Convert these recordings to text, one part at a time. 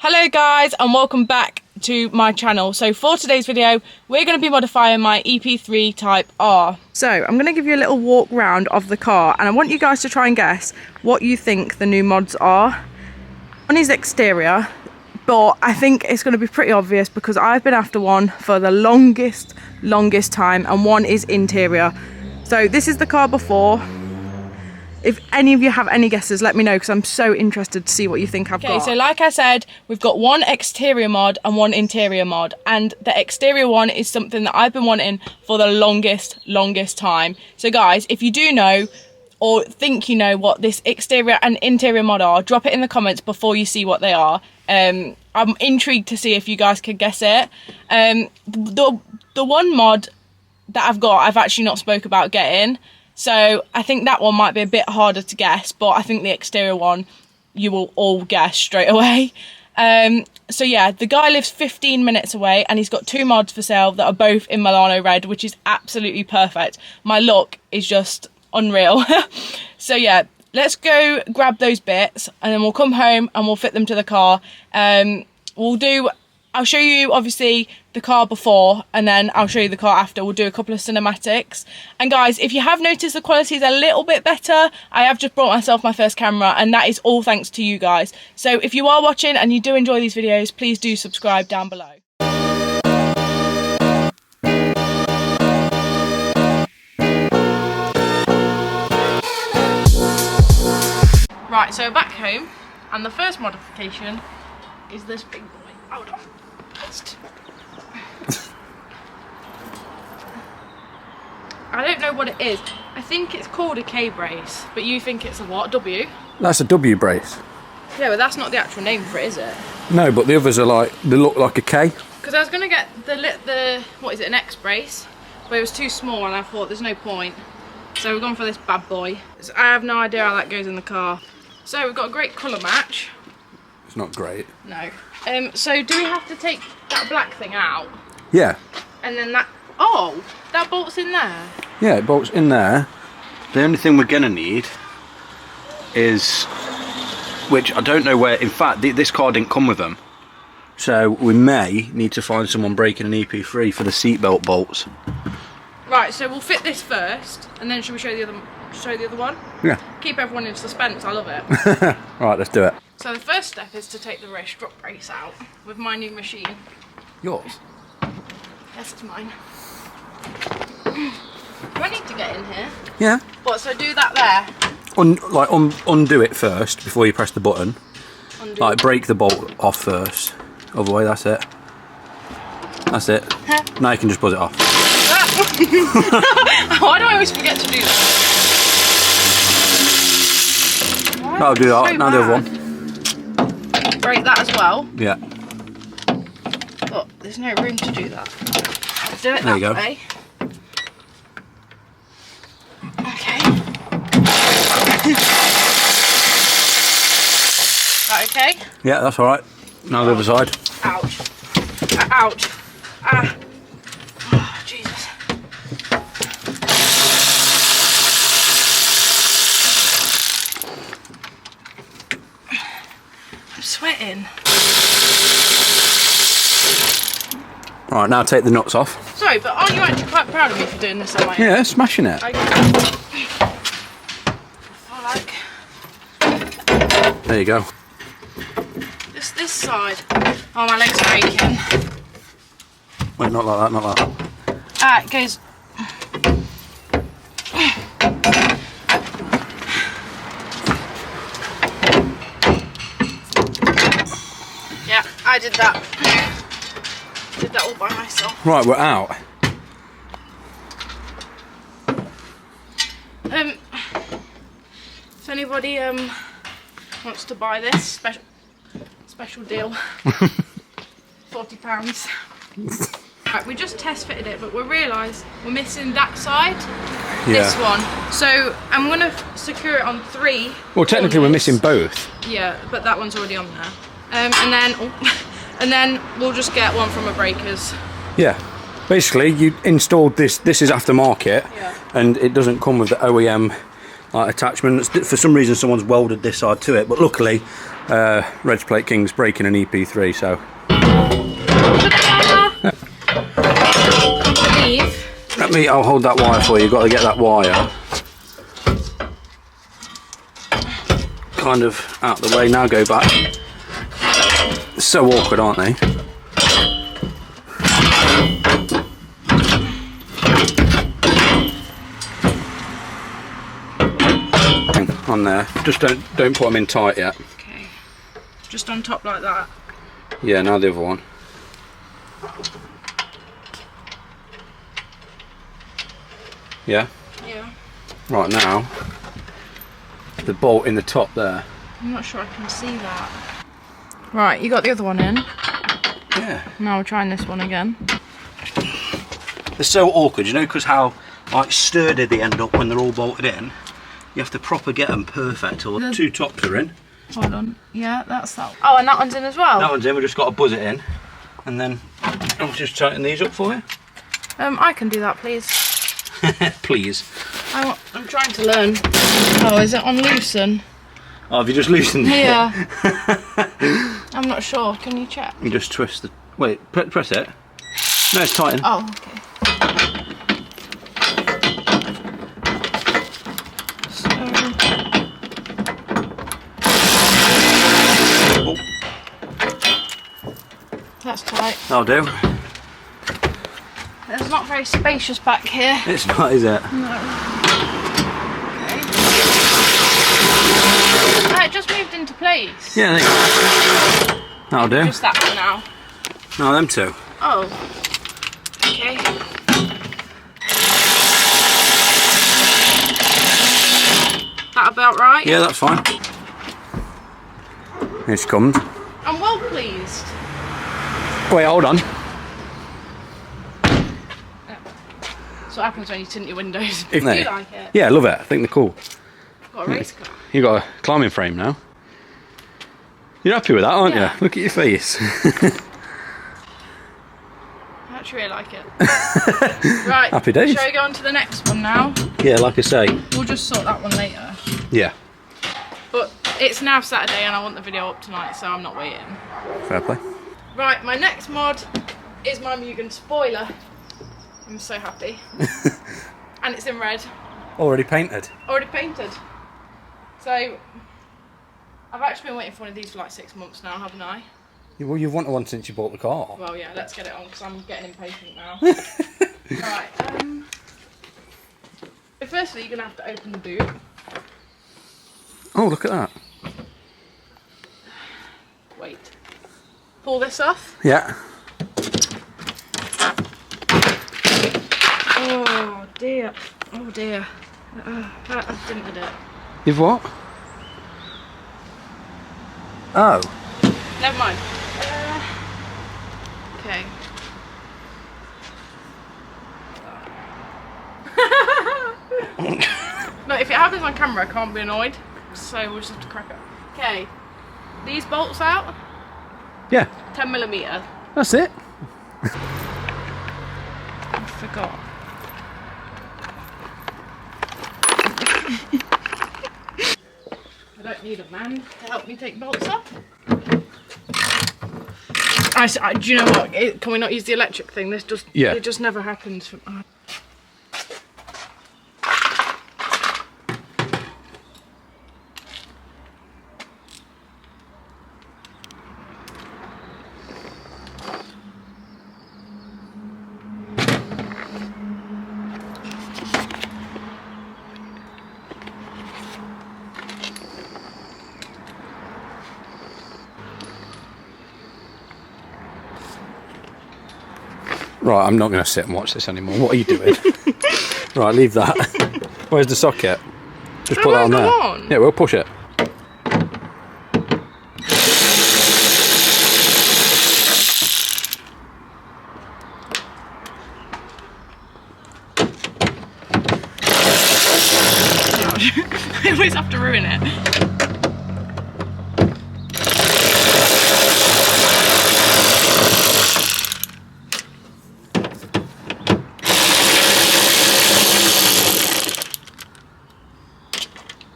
Hello guys and welcome back to my channel. So for today's video we're going to be modifying my EP3 Type R. So I'm going to give you a little walk round of the car and I want you guys to try and guess what you think the new mods are. One is exterior, but I think it's going to be pretty obvious because I've been after one for the longest time, and one is interior. So this is the car before. If any of you have any guesses, let me know because I'm so interested to see what you think I've got. Okay, so like I said, we've got one exterior mod and one interior mod. And the exterior one is something that I've been wanting for the longest time. So guys, if you do know or think you know what this exterior and interior mod are, drop it in the comments before you see what they are. I'm intrigued to see if you guys could guess it. The one mod that I've got, I've actually not spoke about getting. So I think that one might be a bit harder to guess, but I think the exterior one you will all guess straight away. So yeah, the guy lives 15 minutes away and he's got two mods for sale that are both in Milano red, which is absolutely perfect. My luck is just unreal. So yeah, let's go grab those bits and then we'll come home and we'll fit them to the car. I'll show you obviously the car before and then I'll show you the car after. We'll do a couple of cinematics. And guys, if you have noticed the quality is a little bit better, I have just brought myself my first camera and that is all thanks to you guys. So if you are watching and you do enjoy these videos, please do subscribe down below. Right, so back home and the first modification is this big boy. Hold on. I don't know what it is. I think it's called a K brace, but you think it's a what? W? That's a W brace. Yeah, but that's not the actual name for it, is it? No, but the others are like, they look like a K. Because I was going to get the what is it, an X brace, but it was too small and I thought there's no point. So we've gone for this bad boy. So I have no idea how that goes in the car. So we've got a great colour match. It's not great. No. So do we have to take that black thing out? Yeah. And then that, oh, that bolt's in there? Yeah, it bolts in there. The only thing we're gonna need is, which I don't know where, in fact this car didn't come with them, so we may need to find someone breaking an EP3 for the seatbelt bolts. Right, so we'll fit this first and then should we show the other one? Yeah. Keep everyone in suspense, I love it. Right, let's do it. So the first step is to take the rear strut brace out with my new machine. Yours? Yes, it's mine. Do I need to get in here? Yeah. What, so do that there? Undo it first before you press the button. Undo. Like break the bolt off first. Other way, that's it. That's it. Now you can just buzz it off. Why do I always forget to do that? That'll do that. So now the other one. Break that as well. Yeah. But there's no room to do that. Let's do it there you go. Way. Okay. That okay? Yeah, that's alright. Now the other side. Ouch. Ouch. Ah. Oh, Jesus. I'm sweating. Right, now take the nuts off. Sorry, but aren't you actually quite proud of me for doing this on my own? Yeah, smashing it. There you go. This side. Oh, my legs are aching. Wait, not like that, not like that. Ah, it goes. Yeah, I did that. Did that all by myself. Right, we're out. If anybody wants to buy this special deal, £40. Right, we just test fitted it, but we realised we're missing that side. Yeah. This one. So I'm gonna secure it on 3. Well, technically we're missing both. Yeah, but that one's already on there. And then we'll just get one from a breakers. Yeah. Basically, you installed this. This is aftermarket, yeah, and it doesn't come with the OEM attachments. For some reason, someone's welded this side to it, but luckily, Reg Plate King's breaking an EP3, so. I'll hold that wire for you. You've got to get that wire kind of out the way. Now go back. They're so awkward, aren't they? On there. Just don't put them in tight yet. Okay. Just on top like that. Yeah, now the other one. Yeah? Yeah. Right, now the bolt in the top there. I'm not sure I can see that. Right, you got the other one in. Yeah. Now we're trying this one again. They're so awkward, you know, because how like sturdy they end up when they're all bolted in. You have to proper get them perfect. Or two tops are in. Hold on. Yeah, that's that. Oh, and that one's in as well. That one's in. We've just got to buzz it in, and then I'll just tighten these up for you. I can do that, please. Please. I'm trying to learn. Oh, is it on loosen? Oh, have you just loosened it? Yeah. I'm not sure. Can you check? You just twist the. Wait, press it. No, it's tighten. Oh, okay. So. Oh. That's tight. That'll do. It's not very spacious back here. It's not, is it? No. Okay. It just moved into place. Yeah, that'll do. Just that one now. No, them two. Oh. Okay. That about right? Yeah, that's fine. Here she comes. I'm well pleased. Wait, hold on. That's what happens when you tint your windows. If Do they- you like it? Yeah, I love it. I think they're cool. Got a race car. You got a climbing frame now. You're happy with that, aren't Yeah. you? Look at your face. I actually really like it. Right. Happy days. Shall we go on to the next one now? Yeah, like I say. We'll just sort that one later. Yeah. But it's now Saturday and I want the video up tonight, so I'm not waiting. Fair play. Right, my next mod is my Mugen spoiler. I'm so happy. And it's in red. Already painted. Already painted. So, I've actually been waiting for one of these for like 6 months now, haven't I? Well, you've wanted one since you bought the car. Well, yeah, let's get it on because I'm getting impatient now. Right, but firstly, you're going to have to open the boot. Oh, look at that. Wait. Pull this off. Yeah. Oh dear. Oh dear. That dented it. You've what? Oh. Never mind. Okay. No, if it happens on camera, I can't be annoyed. So we'll just have to crack it. Okay. These bolts out. Yeah. 10mm. That's it. I forgot. I don't need a man to help me take bolts off. Do you know what? Can we not use the electric thing? It just never happens. Right, I'm not going to sit and watch this anymore. What are you doing? Right, leave that. Where's the socket? Just put that on there. Yeah, we'll push it. I always have to ruin it.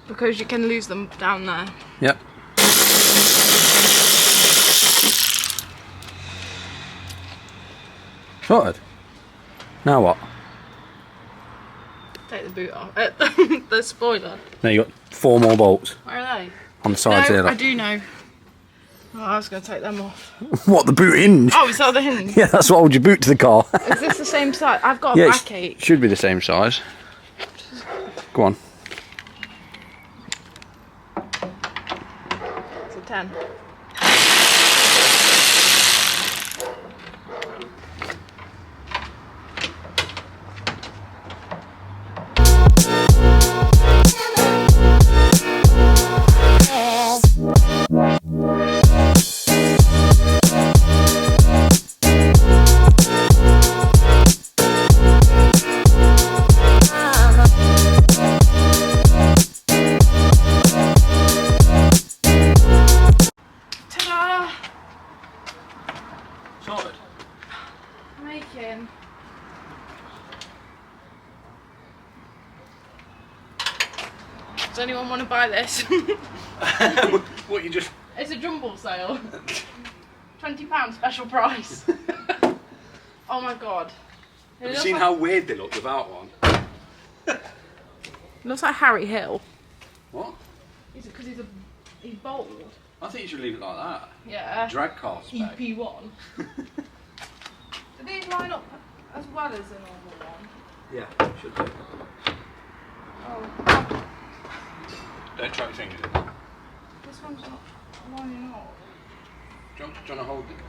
Because you can lose them down there. Yep. Sorted. Now what? Take the boot off. The spoiler. Now you got 4 more bolts Where are they? on the sides here. I Look. do know. Oh, I was going to take them off. What, the boot hinge? Oh, is that the hinge? Yeah, that's what holds your boot to the car. Is this the same size? I've got a Yeah, backache. should be the same size. Go on. It's a 10. Sorted. Making. Does anyone want to buy this? What, you just... It's a jumble sale. £20 special price. Oh my god. Have you seen how weird they look without one? It looks like Harry Hill. What? Is it because he's bold? I think you should leave it like that. Yeah. Drag car spec. EP1. Do these line up as well as the normal one? Yeah, should do. Oh. Don't try your fingers. This one's not lining up. Do you want to hold it?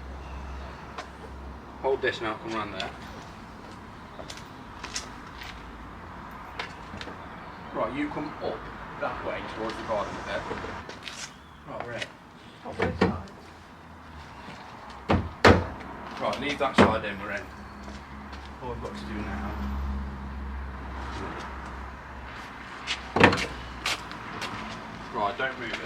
Hold this now, come round there. Right, you come up that way towards the garden there. Right, we're in. What both sides? Right, leave that side in, we're in. All we've got to do now. Right, don't move it.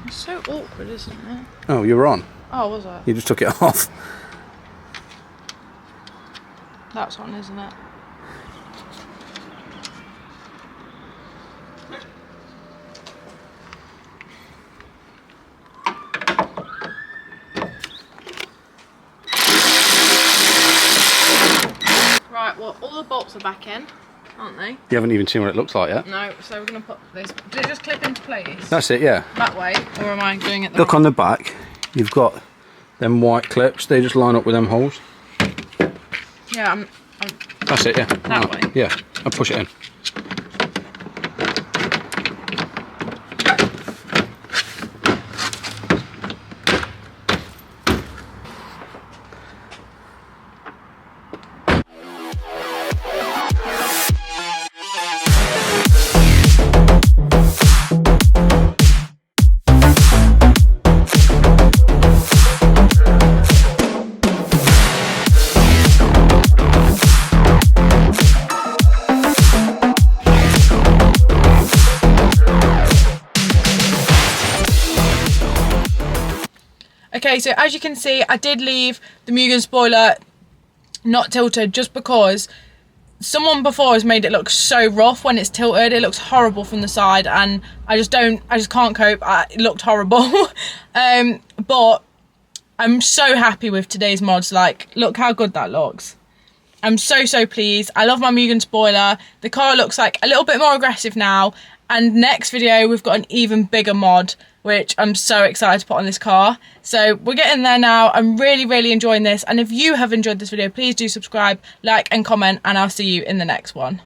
It's so awkward, isn't it? Oh, you were on. Oh, was I? You just took it off. That's on, isn't it? Right, well, all the bolts are back in, aren't they? You haven't even seen what it looks like yet. No, so we're going to put this. Did it just clip into place? That's it, yeah. That way, or am I doing it the Look wrong? on the back, you've got them white clips, they just line up with them holes. Yeah, I'm That's it, yeah. That way? Yeah, I'll push it in. Okay, so as you can see, I did leave the Mugen spoiler not tilted just because someone before has made it look so rough when it's tilted. It looks horrible from the side, and I just can't cope. It looked horrible. But I'm so happy with today's mods. Like, look how good that looks. I'm so pleased. I love my Mugen spoiler. The car looks like a little bit more aggressive now. And next video, we've got an even bigger mod, which I'm so excited to put on this car. So we're getting there now. I'm really enjoying this. And if you have enjoyed this video, please do subscribe, like and comment, and I'll see you in the next one.